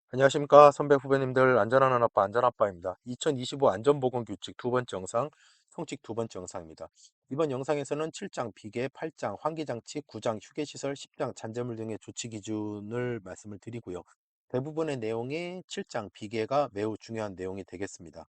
안녕하십니까 선배 후배님들 안전한 아빠 안전아빠입니다. 2025 안전보건규칙 두 번째 영상 성칙 두 번째 영상입니다. 이번 영상에서는 7장 비계, 8장 환기장치, 9장 휴게시설, 10장 잔재물 등의 조치 기준을 말씀을 드리고요. 대부분의 내용이 7장 비계가 매우 중요한 내용이 되겠습니다.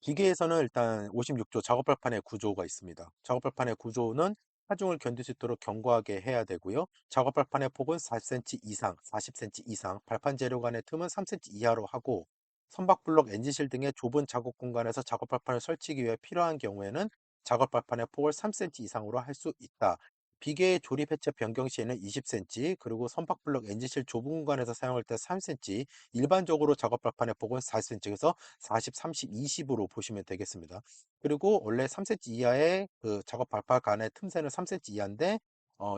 기계에서는 일단 56조 작업발판의 구조가 있습니다. 작업발판의 구조는 하중을 견딜 수 있도록 견고하게 해야 되고요. 작업발판의 폭은 4cm 이상, 40cm 이상, 발판 재료 간의 틈은 3cm 이하로 하고 선박블록, 엔진실 등의 좁은 작업 공간에서 작업발판을 설치하기 위해 필요한 경우에는 작업발판의 폭을 3cm 이상으로 할 수 있다. 비계의 조립 해체 변경 시에는 20cm, 그리고 선박블록, 엔진실 좁은 공간에서 사용할 때 3cm, 일반적으로 작업발판의 폭은 4cm, 그래서 40, 30, 20으로 보시면 되겠습니다. 그리고 원래 3cm 이하의 그 작업 발판 간의 틈새는 3cm 이하인데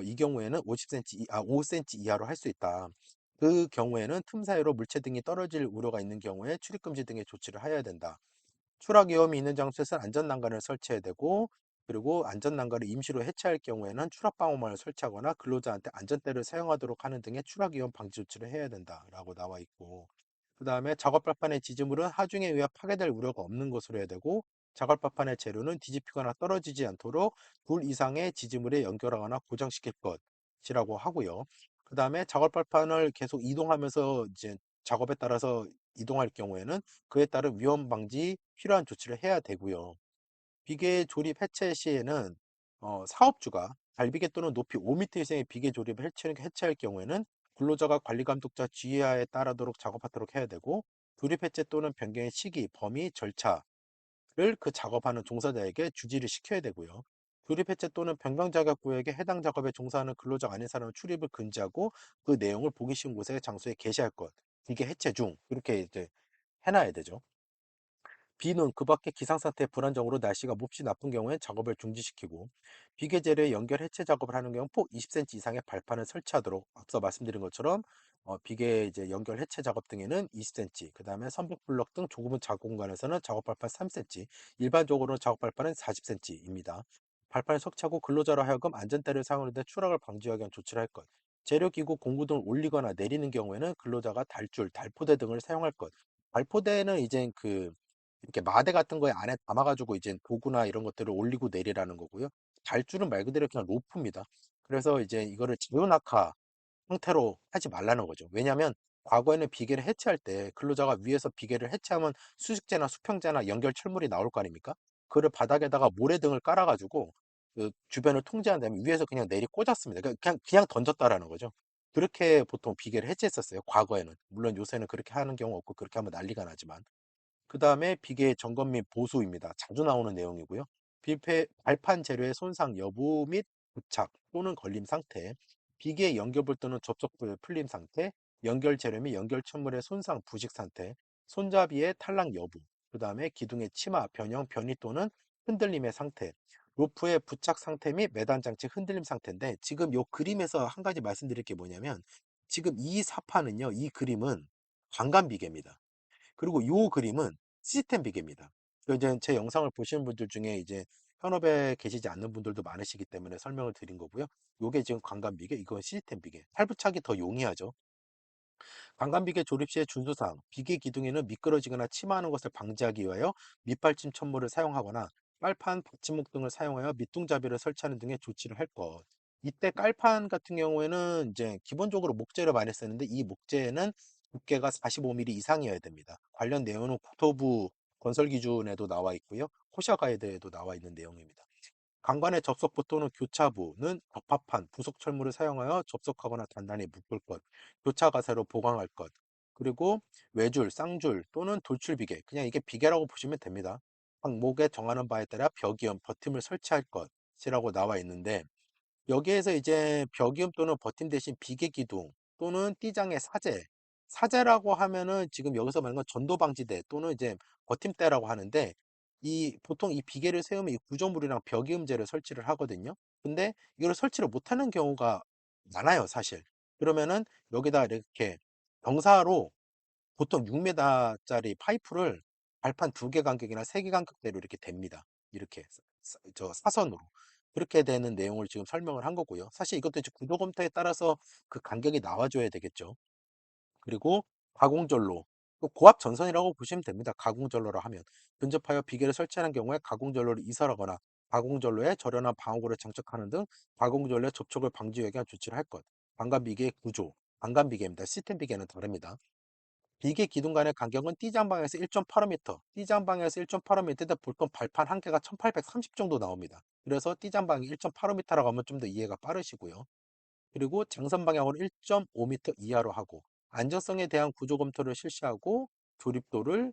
이 경우에는 5cm 이하로 할 수 있다. 그 경우에는 틈 사이로 물체 등이 떨어질 우려가 있는 경우에 출입 금지 등의 조치를 해야 된다. 추락 위험이 있는 장소에서는 안전난간을 설치해야 되고, 그리고 안전난간을 임시로 해체할 경우에는 추락방어망을 설치하거나 근로자한테 안전대를 사용하도록 하는 등의 추락 위험 방지 조치를 해야 된다라고 나와 있고, 그 다음에 작업발판의 지지물은 하중에 의해 파괴될 우려가 없는 것으로 해야 되고, 작업발판의 재료는 뒤집히거나 떨어지지 않도록 둘 이상의 지지물에 연결하거나 고정시킬 것이라고 하고요. 그 다음에 작업발판을 계속 이동하면서 이제 작업에 따라서 이동할 경우에는 그에 따른 위험 방지 필요한 조치를 해야 되고요. 비계 조립 해체 시에는 사업주가 달비계 또는 높이 5m 이상의 비계 조립을 해체할 경우에는 근로자가 관리 감독자 지휘하에 따르도록 작업하도록 해야 되고, 조립 해체 또는 변경의 시기, 범위, 절차를 그 작업하는 종사자에게 주지를 시켜야 되고요. 조립 해체 또는 변경 자격 구역에 해당 작업에 종사하는 근로자가 아닌 사람은 출입을 금지하고 그 내용을 보기 쉬운 곳에 장소에 게시할 것. 비계 해체 중 이렇게 이제 해놔야 되죠. B는 그 밖에 기상상태 불안정으로 날씨가 몹시 나쁜 경우에 작업을 중지시키고, 비계재료의 연결 해체 작업을 하는 경우 폭 20cm 이상의 발판을 설치하도록, 앞서 말씀드린 것처럼 비계 이제 연결 해체 작업 등에는 20cm, 그 다음에 선박 블럭 등 좁은 작업 공간에서는 작업 발판 3cm, 일반적으로 작업 발판은 40cm입니다. 발판을 설치하고 근로자로 하여금 안전대를 사용하는데 추락을 방지하기 위한 조치를 할 것. 재료기구 공구 등을 올리거나 내리는 경우에는 근로자가 달줄, 달포대 등을 사용할 것. 발포대는 이제 이렇게 마대 같은 거에 안에 담아가지고 이제 도구나 이런 것들을 올리고 내리라는 거고요. 발줄은 말 그대로 그냥 로프입니다. 그래서 이제 이거를 제어낙하 형태로 하지 말라는 거죠. 왜냐하면 과거에는 비계를 해체할 때 근로자가 위에서 비계를 해체하면 수직재나 수평재나 연결 철물이 나올 거 아닙니까? 그를 바닥에다가 모래등을 깔아가지고 그 주변을 통제한 다음에 위에서 그냥 내리 꽂았습니다. 그냥 던졌다라는 거죠. 그렇게 보통 비계를 해체했었어요. 과거에는. 물론 요새는 그렇게 하는 경우 없고 그렇게 하면 난리가 나지만. 그 다음에 비계 점검 및 보수입니다. 자주 나오는 내용이고요. 발판 재료의 손상 여부 및 부착 또는 걸림 상태, 비계 연결부 또는 접촉부의 풀림 상태, 연결 재료 및 연결 천물의 손상 부식 상태, 손잡이의 탈락 여부, 그 다음에 기둥의 치마, 변형, 변이 또는 흔들림의 상태, 로프의 부착 상태 및 매단 장치 흔들림 상태인데, 지금 이 그림에서 한 가지 말씀드릴 게 뭐냐면, 지금 이 사파는요, 이 그림은 관감 비계입니다. 그리고 요 그림은 시스템 비계입니다. 이제 제 영상을 보시는 분들 중에 이제 현업에 계시지 않는 분들도 많으시기 때문에 설명을 드린 거고요. 요게 지금 관감 비계, 이건 시스템 비계. 탈부착이 더 용이하죠. 관감 비계 조립 시의 준수사항, 비계 기둥에는 미끄러지거나 침하하는 것을 방지하기 위하여 밑받침 첨물을 사용하거나 빨판, 받침목 등을 사용하여 밑둥잡이를 설치하는 등의 조치를 할 것. 이때 깔판 같은 경우에는 이제 기본적으로 목재를 많이 쓰는데, 이 목재는 두께가 45mm 이상이어야 됩니다. 관련 내용은 국토부 건설 기준에도 나와 있고요. 코샤 가이드에도 나와 있는 내용입니다. 강간의 접속부 또는 교차부는 적합한 부속 철물을 사용하여 접속하거나 단단히 묶을 것, 교차 가세로 보강할 것, 그리고 외줄, 쌍줄 또는 돌출비계, 그냥 이게 비계라고 보시면 됩니다. 항목에 정하는 바에 따라 벽이음, 버팀을 설치할 것이라고 나와 있는데, 여기에서 이제 벽이음 또는 버팀 대신 비계 기둥 또는 띠장의 사제, 사제라고 하면은 지금 여기서 말하는 건 전도방지대 또는 이제 버팀대라고 하는데, 이 보통 이 비계를 세우면 이 구조물이랑 벽이음제를 설치를 하거든요. 근데 이걸 설치를 못하는 경우가 많아요, 사실. 그러면은 여기다 이렇게 경사로 보통 6m짜리 파이프를 발판 2개 간격이나 3개 간격대로 이렇게 댑니다. 이렇게 저 사선으로. 그렇게 되는 내용을 지금 설명을 한 거고요. 사실 이것도 이제 구조 검토에 따라서 그 간격이 나와줘야 되겠죠. 그리고 가공전로, 또 고압 전선이라고 보시면 됩니다. 가공전로라 하면 근접하여 비계를 설치하는 경우에 가공전로를 이설하거나 가공전로에 저렴한 방어구를 장착하는 등 가공전로의 접촉을 방지하기 위한 조치를 할 것. 방관비계의 구조, 방관비계입니다. 시스템 비계는 다릅니다. 비계 기둥 간의 간격은 D장방에서 1.85m, D장방에서 1.85m인데 보통 발판 한 개가 1830 정도 나옵니다. 그래서 D장방이 1.85m라고 하면 좀 더 이해가 빠르시고요. 그리고 장선 방향으로 1.5m 이하로 하고 안정성에 대한 구조 검토를 실시하고 조립도를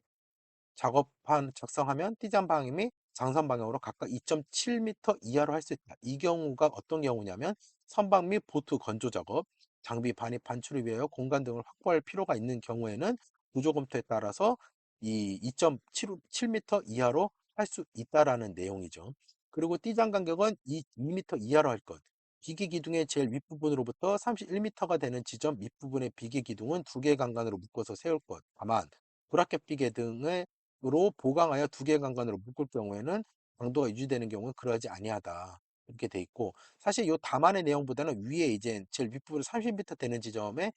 작업한 작성하면 띠장 방향이 장선 방향으로 각각 2.7m 이하로 할 수 있다. 이 경우가 어떤 경우냐면 선박 및 보트 건조 작업, 장비 반입 반출을 위하여 공간 등을 확보할 필요가 있는 경우에는 구조 검토에 따라서 이 2.7m 이하로 할 수 있다라는 내용이죠. 그리고 띠장 간격은 2m 이하로 할 것. 비계 기둥의 제일 윗부분으로부터 31m가 되는 지점 밑부분의 비계 기둥은 두 개의 간간으로 묶어서 세울 것. 다만 브라켓 비계 등의 으로 보강하여 두 개의 간간으로 묶을 경우에는 강도가 유지되는 경우는 그러하지 아니하다. 이렇게 돼 있고 사실 이 다만의 내용보다는 위에 이제 제일 윗부분 30m 되는 지점에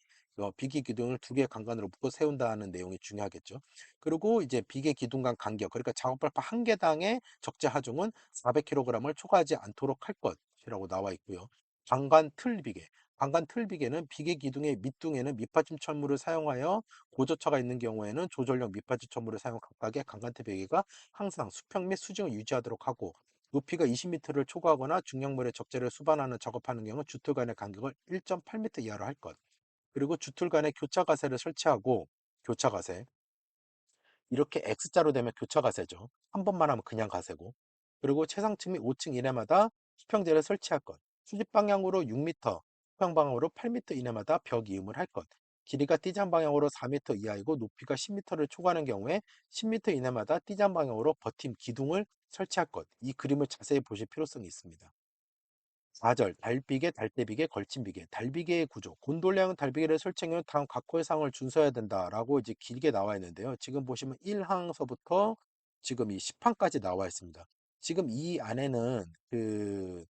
비계 기둥을 두 개의 간간으로 묶어 세운다는 내용이 중요하겠죠. 그리고 이제 비계 기둥 간 간격 그러니까 작업발판 한 개당의 적재 하중은 400kg을 초과하지 않도록 할 것이라고 나와 있고요. 방관 틀 비계 방관 틀 비계는 비계 기둥의 밑둥에는 밑받침 철물을 사용하여 고저차가 있는 경우에는 조절용 밑받침 철물을 사용 각각의 강간태 베개가 항상 수평 및 수직을 유지하도록 하고 높이가 20m를 초과하거나 중량물의 적재를 수반하는 작업하는 경우 주틀 간의 간격을 1.8m 이하로 할 것. 그리고 주틀 간에 교차 가세를 설치하고 교차 가세 이렇게 X자로 되면 교차 가세죠. 한 번만 하면 그냥 가세고. 그리고 최상층 및 5층 이내마다 수평재를 설치할 것. 수직 방향으로 6m, 수평 방향으로 8m 이내마다 벽 이음을 할 것. 길이가 띠장 방향으로 4m 이하이고 높이가 10m를 초과하는 경우에 10m 이내마다 띠장 방향으로 버팀 기둥을 설치할 것. 이 그림을 자세히 보실 필요성이 있습니다. 4절 달비계, 달대비계, 걸침비계, 달비계의 구조. 곤돌량은 달비계를 설치하면 다음 각호의 사항을 준수해야 된다라고 이제 길게 나와 있는데요. 지금 보시면 1항서부터 지금 이 10항까지 나와 있습니다. 지금 이 안에는 그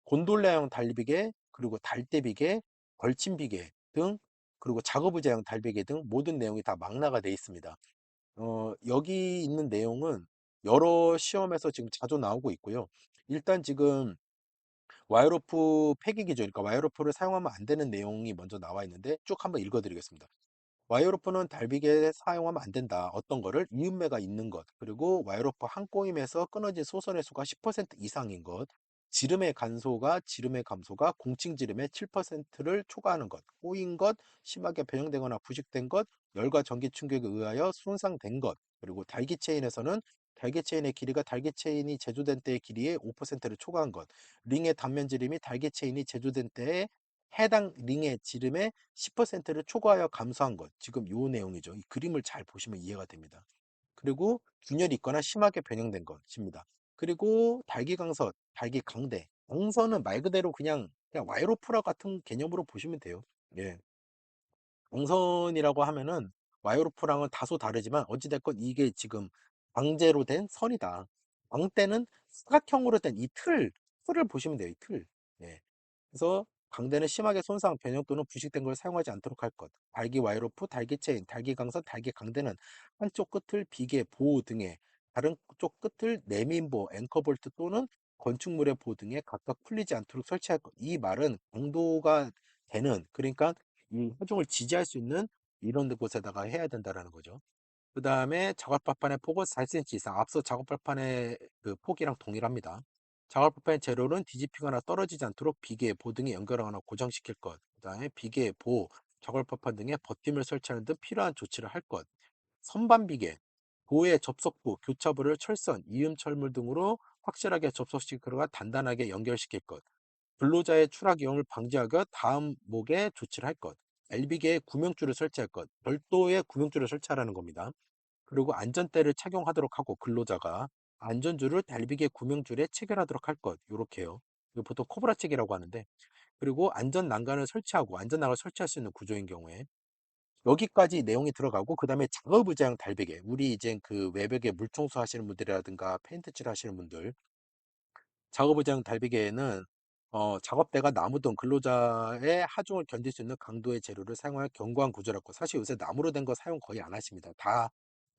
곤돌라형 달비계, 그리고 달대비계, 걸침비계 등 그리고 작업의자형 달비계 등 모든 내용이 다 망라가 되어 있습니다. 여기 있는 내용은 여러 시험에서 지금 자주 나오고 있고요. 일단 지금 와이어로프 폐기 기준, 그러니까 와이어로프를 사용하면 안 되는 내용이 먼저 나와 있는데 쭉 한번 읽어드리겠습니다. 와이어로프는 달비계에 사용하면 안 된다. 어떤 거를 이음매가 있는 것, 그리고 와이어로프 한 꼬임에서 끊어진 소선의 수가 10% 이상인 것, 지름의 간소가 지름의 감소가 공칭 지름의 7%를 초과하는 것, 꼬인 것, 심하게 변형되거나 부식된 것, 열과 전기 충격에 의하여 손상된 것, 그리고 달기 체인에서는 달기 체인의 길이가 달기 체인이 제조된 때의 길이의 5%를 초과한 것, 링의 단면 지름이 달기 체인이 제조된 때에 해당 링의 지름의 10%를 초과하여 감소한 것. 지금 요 내용이죠. 이 그림을 잘 보시면 이해가 됩니다. 그리고 균열이 있거나 심하게 변형된 것입니다. 그리고 달기강서, 달기강대. 강서는 말 그대로 그냥 와이로프라 같은 개념으로 보시면 돼요. 예. 강선이라고 하면은 와이로프랑은 다소 다르지만 어찌됐건 이게 지금 강제로 된 선이다. 광대는 사각형으로 된 이 틀을 보시면 돼요. 이 틀. 예. 그래서 강대는 심하게 손상, 변형 또는 부식된 걸 사용하지 않도록 할 것. 달기 와이로프, 달기 체인, 달기 강선, 달기 강대는 한쪽 끝을 비계, 보호 등에 다른 쪽 끝을 내민보, 앵커볼트 또는 건축물의 보호 등에 각각 풀리지 않도록 설치할 것. 이 말은 강도가 되는 그러니까 이 하중을 지지할 수 있는 이런 곳에다가 해야 된다라는 거죠. 그 다음에 작업발판의 폭은 4cm 이상. 앞서 작업발판의 그 폭이랑 동일합니다. 작업발판의 재료는 뒤집히거나 떨어지지 않도록 비계, 보등에 연결하거나 고정시킬 것. 그 다음에 비계, 보, 작업발판 등에 버팀을 설치하는 등 필요한 조치를 할 것. 선반비계, 보의 접속부, 교차부를 철선, 이음철물 등으로 확실하게 접속시키거나 단단하게 연결시킬 것. 근로자의 추락 위험을 방지하기 위해 다음 목에 조치를 할 것. LB계에 구명줄을 설치할 것. 별도의 구명줄을 설치하라는 겁니다. 그리고 안전대를 착용하도록 하고 근로자가 안전줄을 달비계 구명줄에 체결하도록 할 것. 요렇게요. 이거 보통 코브라 책이라고 하는데 그리고 안전난간을 설치하고 안전난을 설치할 수 있는 구조인 경우에 여기까지 내용이 들어가고 그 다음에 작업의자형 달비계 우리 이제 그 외벽에 물청소 하시는 분들이라든가 페인트칠 하시는 분들 작업의자형 달비계에는 작업대가 나무 등 근로자의 하중을 견딜 수 있는 강도의 재료를 사용하여 견고한 구조라고. 사실 요새 나무로 된 거 사용 거의 안 하십니다. 다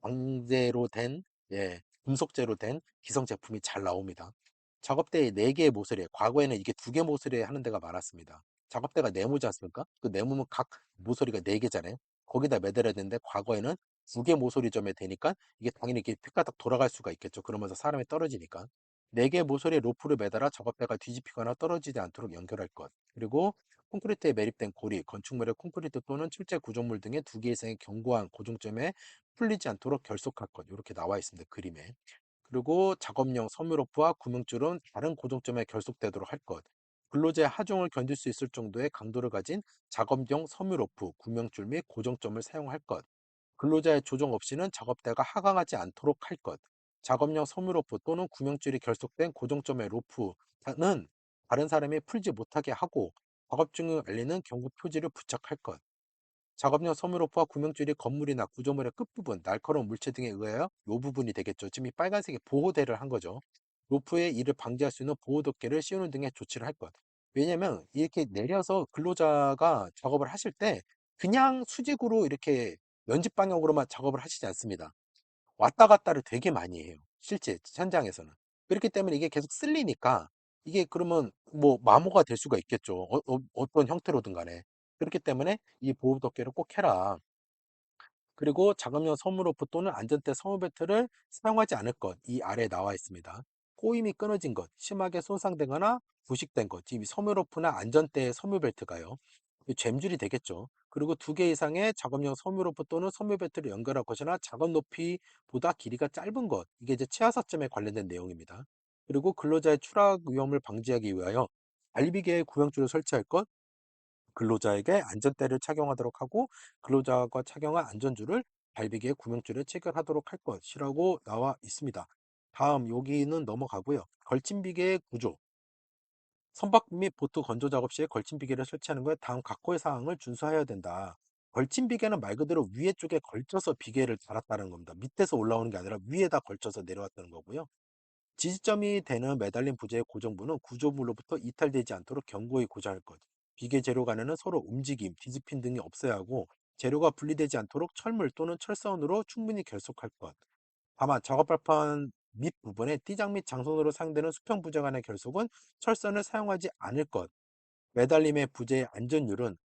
방제로 된, 예, 금속재로 된 기성 제품이 잘 나옵니다. 작업대에 4개의 모서리, 과거에는 이게 2개 모서리 하는 데가 많았습니다. 작업대가 네모지 않습니까? 그 네모면 각 모서리가 4개잖아요. 거기다 매달아야 되는데 과거에는 2개 모서리점에 되니까 이게 당연히 이렇게 삐까닥 돌아갈 수가 있겠죠. 그러면서 사람이 떨어지니까. 4개의 모서리에 로프를 매달아 작업대가 뒤집히거나 떨어지지 않도록 연결할 것. 그리고 콘크리트에 매립된 고리, 건축물의 콘크리트 또는 철제 구조물 등의 2개 이상의 견고한 고정점에 풀리지 않도록 결속할 것. 이렇게 나와 있습니다. 그림에. 그리고 작업용 섬유로프와 구명줄은 다른 고정점에 결속되도록 할 것. 근로자의 하중을 견딜 수 있을 정도의 강도를 가진 작업용 섬유로프, 구명줄 및 고정점을 사용할 것. 근로자의 조정 없이는 작업대가 하강하지 않도록 할 것. 작업용 섬유로프 또는 구명줄이 결속된 고정점의 로프는 다른 사람이 풀지 못하게 하고 작업 중을 알리는 경고 표지를 부착할 것. 작업용 섬유로프와 구명줄이 건물이나 구조물의 끝부분, 날카로운 물체 등에 의하여 이 부분이 되겠죠. 지금 이 빨간색이 보호대를 한 거죠. 로프에 이를 방지할 수 있는 보호덮개를 씌우는 등의 조치를 할 것. 왜냐면 이렇게 내려서 근로자가 작업을 하실 때 그냥 수직으로 이렇게 연집 방향으로만 작업을 하시지 않습니다. 왔다 갔다를 되게 많이 해요. 실제 현장에서는. 그렇기 때문에 이게 계속 쓸리니까 이게 그러면 뭐 마모가 될 수가 있겠죠. 떤 형태로든 간에. 그렇기 때문에 이 보호덮개를 꼭 해라. 그리고 작업용 섬유로프 또는 안전대 섬유벨트를 사용하지 않을 것. 이 아래에 나와 있습니다. 꼬임이 끊어진 것, 심하게 손상되거나 부식된 것. 지금 이 섬유로프나 안전대 섬유벨트가요. 이 잼줄이 되겠죠. 그리고 2개 이상의 작업용 섬유로프 또는 섬유벨트를 연결할 것이나 작업 높이보다 길이가 짧은 것. 이게 이제 치하사점에 관련된 내용입니다. 그리고 근로자의 추락 위험을 방지하기 위하여 알비계의 구명줄을 설치할 것, 근로자에게 안전대를 착용하도록 하고 근로자가 착용한 안전줄을 발비기에 구명줄에 체결하도록 할 것이라고 나와 있습니다. 다음 여기는 넘어가고요. 걸친 비계의 구조. 선박 및 보트 건조 작업 시에 걸친 비계를 설치하는 것에 다음 각호의 사항을 준수해야 된다. 걸친 비계는 말 그대로 위에 쪽에 걸쳐서 비계를 달았다는 겁니다. 밑에서 올라오는 게 아니라 위에다 걸쳐서 내려왔다는 거고요. 지지점이 되는 매달린 부재의 고정부는 구조물로부터 이탈되지 않도록 견고히 고정할 것. 비계 재료 간에는 서로 움직임, 뒤집힘 등이 없어야 하고 재료가 분리되지 않도록 철물 또는 철사원으로 충분히 결속할 것. 다만 작업발판 밑부분에 띠장 및 장선으로 사용되는 수평 부재 간의 결속은 철선을 사용하지 않을 것. 매달림의 부재의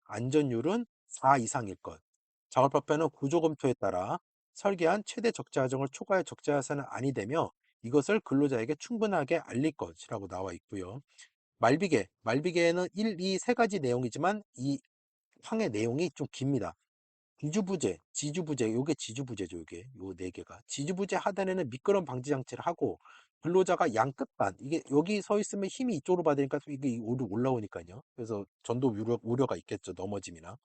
안전율은 4 이상일 것. 작업발표는 구조검토에 따라 설계한 최대 적재 하정을 초과해 적재 하선은 아니 되며 이것을 근로자에게 충분하게 알릴 것이라고 나와 있고요. 말비계에는 1, 2, 세 가지 내용이지만 이 항의 내용이 좀 깁니다. 지주부재, 요게 지주부재죠, 요게. 요 네 개가. 지주부재 하단에는 미끄럼 방지 장치를 하고, 근로자가 양끝반, 이게 여기 서 있으면 힘이 이쪽으로 받으니까 이게 올라오니까요. 그래서 전도 우려가 있겠죠, 넘어짐이나.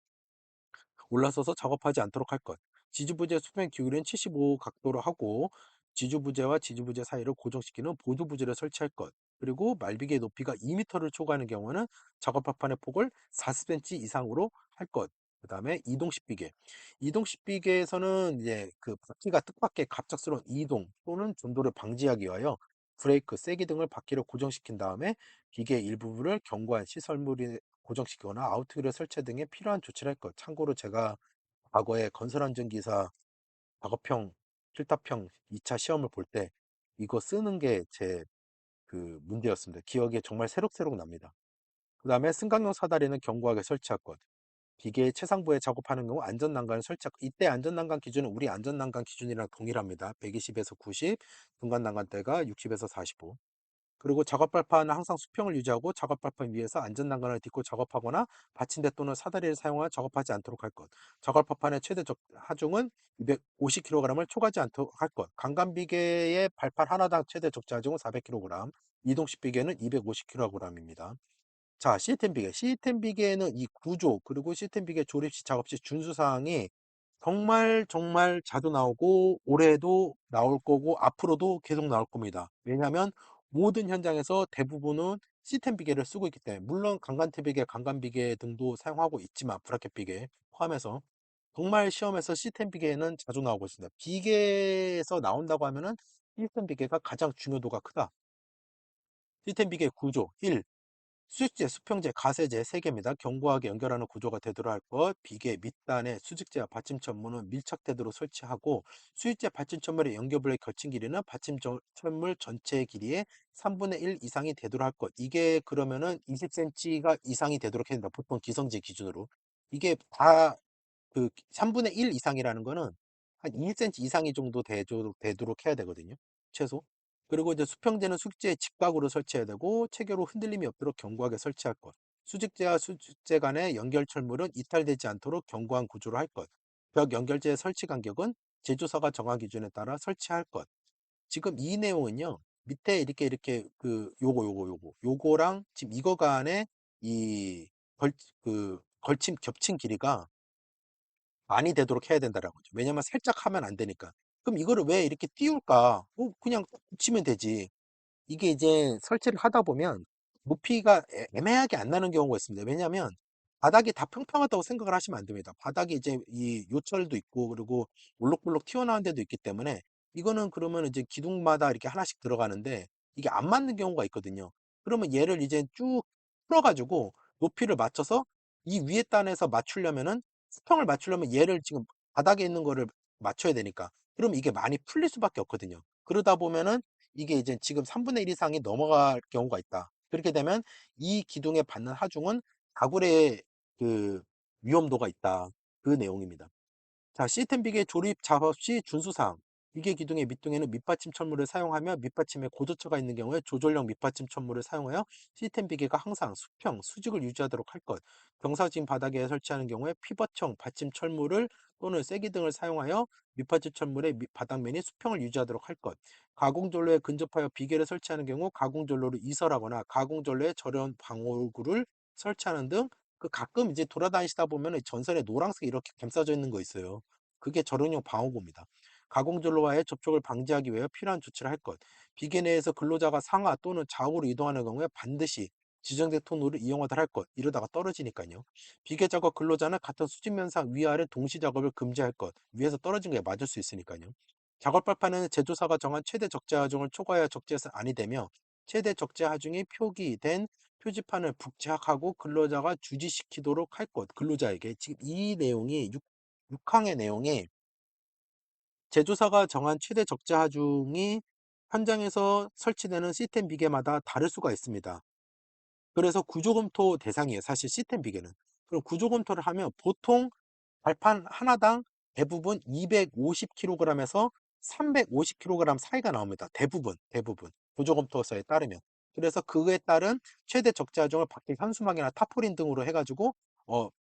올라서서 작업하지 않도록 할 것. 지주부재 수평 기울이는 75 각도로 하고 지주부재와 지주부재 사이를 고정시키는 보조부재를 설치할 것. 그리고 말비계 높이가 2m를 초과하는 경우는 작업합판의 폭을 40cm 이상으로 할 것. 그 다음에 이동식 비계. 이동식 비계에서는 이제 그 바퀴가 뜻밖의 갑작스러운 이동 또는 전도를 방지하기 위하여 브레이크, 세기 등을 바퀴를 고정시킨 다음에 기계 일부분을 견고한 시설물이 고정시키거나 아웃휠을 설치 등의 필요한 조치를 할 것. 참고로 제가 과거에 건설안전기사 작업형, 필답형 2차 시험을 볼 때 이거 쓰는 게 제 그 문제였습니다. 기억에 정말 새록새록 납니다. 그 다음에 승강용 사다리는 견고하게 설치할 것. 기계의 최상부에 작업하는 경우 안전난간을 설치할 것. 이때 안전난간 기준은 우리 안전난간 기준이랑 동일합니다. 120에서 90, 중간 난간대가 60에서 45. 그리고 작업발판은 항상 수평을 유지하고 작업발판 위에서 안전난간을 딛고 작업하거나 받침대 또는 사다리를 사용하여 작업하지 않도록 할 것. 작업발판의 하중은 250kg을 초과하지 않도록 할 것. 강간비계의 발판 하나당 최대 적재 하중은 400kg, 이동식 비계는 250kg입니다. 자, 시스템 비계. 시스템 비계는 이 구조, 그리고 시스템 비계 조립 시 작업 시 준수사항이 정말 정말 자주 나오고 올해도 나올 거고 앞으로도 계속 나올 겁니다. 왜냐하면 모든 현장에서 대부분은 시스템 비계를 쓰고 있기 때문에 물론 강간태 비계, 강간 비계 등도 사용하고 있지만 브라켓 비계 포함해서 정말 시험에서 시스템 비계는 자주 나오고 있습니다. 비계에서 나온다고 하면은 시스템 비계가 가장 중요도가 크다. 시스템 비계 구조 1. 수직재, 수평재, 가세재 3개입니다. 견고하게 연결하는 구조가 되도록 할 것. 비계, 밑단에 수직재와 받침천문은 밀착되도록 설치하고 수직재 받침천물의 연결부의 거친 길이는 받침천물 전체의 길이의 3분의 1 이상이 되도록 할 것. 이게 그러면은 20cm가 이상이 되도록 해야 된다. 보통 기성재 기준으로. 이게 다 그 3분의 1 이상이라는 거는 한 20cm 이상이 정도 되도록 해야 되거든요. 최소. 그리고 이제 수평재는 수직재에 직각으로 설치해야 되고 체계로 흔들림이 없도록 견고하게 설치할 것. 수직재와 수직재 간의 연결 철물은 이탈되지 않도록 견고한 구조로 할 것. 벽 연결재의 설치 간격은 제조사가 정한 기준에 따라 설치할 것. 지금 이 내용은요. 밑에 이렇게 요거랑 지금 이거 간의 이 걸침 겹친 길이가 많이 되도록 해야 된다라는 거죠. 왜냐면 살짝 하면 안 되니까. 그럼 이거를 왜 이렇게 띄울까? 그냥 붙이면 되지. 이게 이제 설치를 하다 보면 높이가 애매하게 안 나는 경우가 있습니다. 왜냐하면 바닥이 다 평평하다고 생각을 하시면 안 됩니다. 바닥에 이제 이 요철도 있고 그리고 올록볼록 튀어나온 데도 있기 때문에 이거는 그러면 이제 기둥마다 이렇게 하나씩 들어가는데 이게 안 맞는 경우가 있거든요. 그러면 얘를 이제 쭉 풀어가지고 높이를 맞춰서 이 위에 단에서 맞추려면은 수평을 맞추려면 얘를 지금 바닥에 있는 거를 맞춰야 되니까 그러면 이게 많이 풀릴 수밖에 없거든요. 그러다 보면은 이게 이제 지금 3분의 1 이상이 넘어갈 경우가 있다. 그렇게 되면 이 기둥에 받는 하중은 가굴의 그 위험도가 있다. 그 내용입니다. 자, 시스템 비계 조립 작업 시 준수사항. 비계 기둥의 밑둥에는 밑받침 천물을 사용하며 밑받침에 고저처가 있는 경우에 조절형 밑받침 천물을 사용하여 시스템 비계가 항상 수평, 수직을 유지하도록 할 것. 경사진 바닥에 설치하는 경우에 피벗형 받침 철물을 또는 쐐기 등을 사용하여 밑받침 천물의 바닥면이 수평을 유지하도록 할 것. 가공전로에 근접하여 비계를 설치하는 경우 가공전로를 이설하거나 가공전로에 절연 방울구를 설치하는 등 가끔 이제 돌아다니시다 보면 전선에 노란색 이렇게 감싸져 있는 거 있어요. 그게 절연용 방어구입니다. 가공전로와의 접촉을 방지하기 위해 필요한 조치를 할 것. 비계 내에서 근로자가 상하 또는 좌우로 이동하는 경우에 반드시 지정된 통로를 이용하도록 할 것. 이러다가 떨어지니까요. 비계 작업 근로자는 같은 수직면상 위아래 동시 작업을 금지할 것. 위에서 떨어진 게 맞을 수 있으니까요. 작업 발판에는 제조사가 정한 최대 적재 하중을 초과해야 적재에서 아니 되며 최대 적재 하중이 표기된 표지판을 북제하고 근로자가 주지시키도록 할 것. 근로자에게 지금 이 내용이 6항의 내용이 제조사가 정한 최대 적재 하중이 현장에서 설치되는 시스템 비계마다 다를 수가 있습니다. 그래서 구조검토 대상이에요. 사실 시스템 비계는. 그럼 구조검토를 하면 보통 발판 하나당 대부분 250kg에서 350kg 사이가 나옵니다. 대부분. 구조검토서에 따르면. 그래서 그에 따른 최대 적재 하중을 밖에 현수막이나 타포린 등으로 해가지고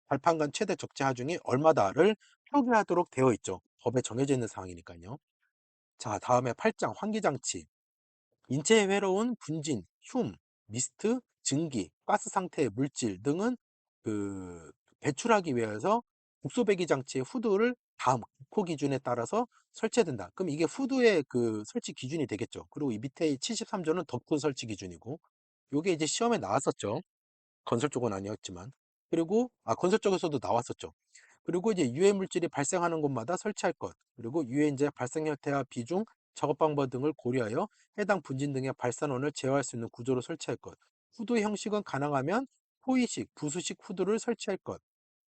발판 간 최대 적재 하중이 얼마다를 표기하도록 되어 있죠. 법에 정해져 있는 사항이니까요. 자, 다음에 8장 환기장치. 인체에 해로운 분진, 흉, 미스트, 증기, 가스 상태의 물질 등은 배출하기 위해서 국소배기 장치의 후드를 다음 국호 기준에 따라서 설치해야 된다. 그럼 이게 후드의 설치 기준이 되겠죠. 그리고 이 밑에 73조는 덕후 설치 기준이고, 요게 이제 시험에 나왔었죠. 건설 쪽은 아니었지만. 그리고 건설 쪽에서도 나왔었죠. 그리고 이제 유해 물질이 발생하는 곳마다 설치할 것, 그리고 유해인재 발생 형태와 비중, 작업 방법 등을 고려하여 해당 분진 등의 발산원을 제어할 수 있는 구조로 설치할 것. 후드 형식은 가능하면 포이식, 부수식 후드를 설치할 것.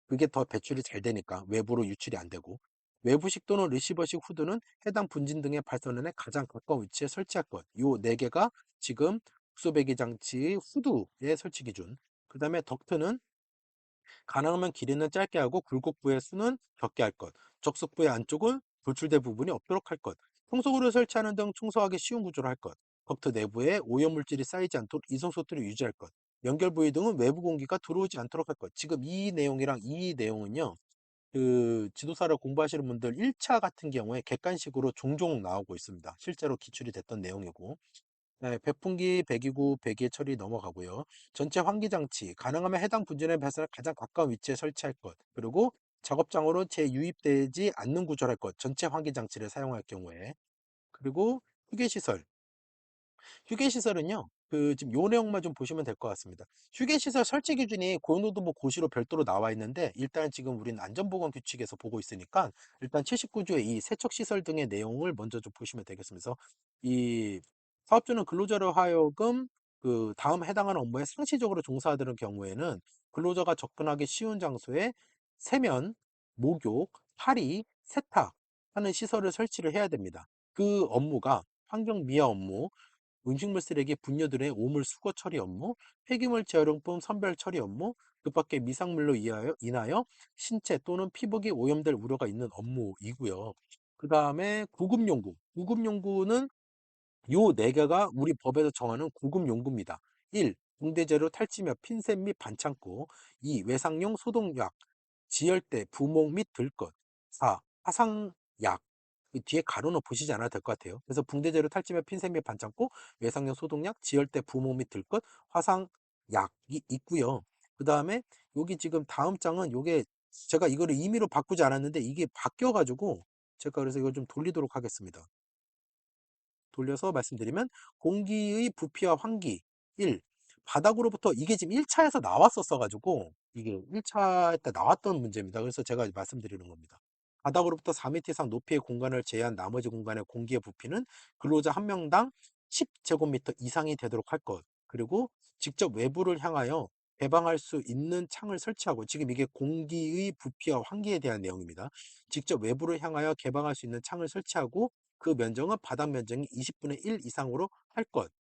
그게 더 배출이 잘 되니까 외부로 유출이 안 되고. 외부식 또는 리시버식 후드는 해당 분진 등의 발산원에 가장 가까운 위치에 설치할 것. 요 네 개가 지금 국소배기 장치 후드의 설치 기준. 그 다음에 덕트는 가능하면 길이는 짧게 하고 굴곡부의 수는 적게 할 것. 적석부의 안쪽은 돌출된 부분이 없도록 할 것. 통속으로 설치하는 등 청소하기 쉬운 구조로 할 것. 덕트 내부에 오염물질이 쌓이지 않도록 이송소트를 유지할 것. 연결 부위 등은 외부 공기가 들어오지 않도록 할 것. 지금 이 내용이랑 이 내용은요. 지도사를 공부하시는 분들 1차 같은 경우에 객관식으로 종종 나오고 있습니다. 실제로 기출이 됐던 내용이고. 네, 백분기, 배기구, 배기의 처리 넘어가고요. 전체 환기장치, 가능하면 해당 분진의 배선을 가장 가까운 위치에 설치할 것. 그리고 작업장으로 재유입되지 않는 구조를 할 것. 전체 환기장치를 사용할 경우에. 그리고 휴게시설. 휴게시설은요, 지금 요 내용만 좀 보시면 될 것 같습니다. 휴게시설 설치 기준이 고노도 뭐 고시로 별도로 나와 있는데, 일단 지금 우리는 안전보건 규칙에서 보고 있으니까, 일단 79조의 이 세척시설 등의 내용을 먼저 좀 보시면 되겠습니다. 그래서 이 사업주는 근로자로 하여금 다음 해당하는 업무에 상시적으로 종사하는 경우에는 근로자가 접근하기 쉬운 장소에 세면, 목욕, 탈의, 세탁하는 시설을 설치를 해야 됩니다. 그 업무가 환경 미화 업무, 음식물 쓰레기 분뇨들의 오물 수거 처리 업무, 폐기물 재활용품 선별 처리 업무, 그 밖에 미상물로 인하여 신체 또는 피부기 오염될 우려가 있는 업무이고요. 그 다음에 구급용구. 구급용구는 요 네 개가 우리 법에서 정하는 구급용구입니다. 1. 붕대재료 탈취며 핀셋 및 반창고. 2. 외상용 소독약, 지혈대, 부목 및 들것. 4. 화상약. 이 뒤에 가로는 보시지 않아도 될 것 같아요. 그래서 붕대재료 탈취며 핀셋 및 반창고, 외상용 소독약, 지혈대, 부목 및 들것, 화상약이 있고요. 그 다음에 여기 지금 다음 장은 요게 제가 이거를 임의로 바꾸지 않았는데 이게 바뀌어가지고 제가 그래서 이걸 좀 돌리도록 하겠습니다. 돌려서 말씀드리면 공기의 부피와 환기 1. 바닥으로부터 이게 지금 1차에서 나왔었어 가지고 이게 1차 때 나왔던 문제입니다. 그래서 제가 말씀드리는 겁니다. 바닥으로부터 4m 이상 높이의 공간을 제외한 나머지 공간의 공기의 부피는 근로자 한 명당 10제곱미터 이상이 되도록 할 것. 그리고 직접 외부를 향하여 개방할 수 있는 창을 설치하고 지금 이게 공기의 부피와 환기에 대한 내용입니다. 직접 외부를 향하여 개방할 수 있는 창을 설치하고 그 면적은 바닥 면적의 20분의 1 이상으로 할 것.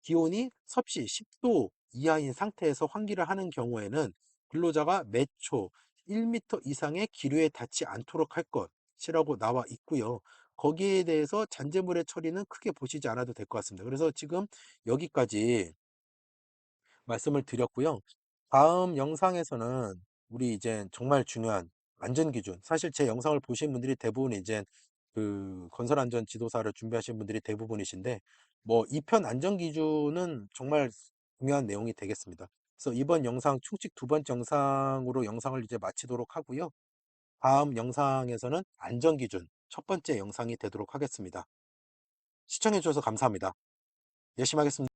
기온이 섭씨 10도 이하인 상태에서 환기를 하는 경우에는 근로자가 매 초 1m 이상의 기류에 닿지 않도록 할 것이라고 나와 있고요. 거기에 대해서 잔재물의 처리는 크게 보시지 않아도 될 것 같습니다. 그래서 지금 여기까지 말씀을 드렸고요. 다음 영상에서는 우리 이제 정말 중요한 안전기준. 사실 제 영상을 보신 분들이 대부분 이제 건설안전 지도사를 준비하신 분들이 대부분이신데, 뭐, 2편 안전기준은 정말 중요한 내용이 되겠습니다. 그래서 이번 영상 총칙 두 번째 영상으로 영상을 이제 마치도록 하고요. 다음 영상에서는 안전기준 첫 번째 영상이 되도록 하겠습니다. 시청해주셔서 감사합니다. 열심히 하겠습니다.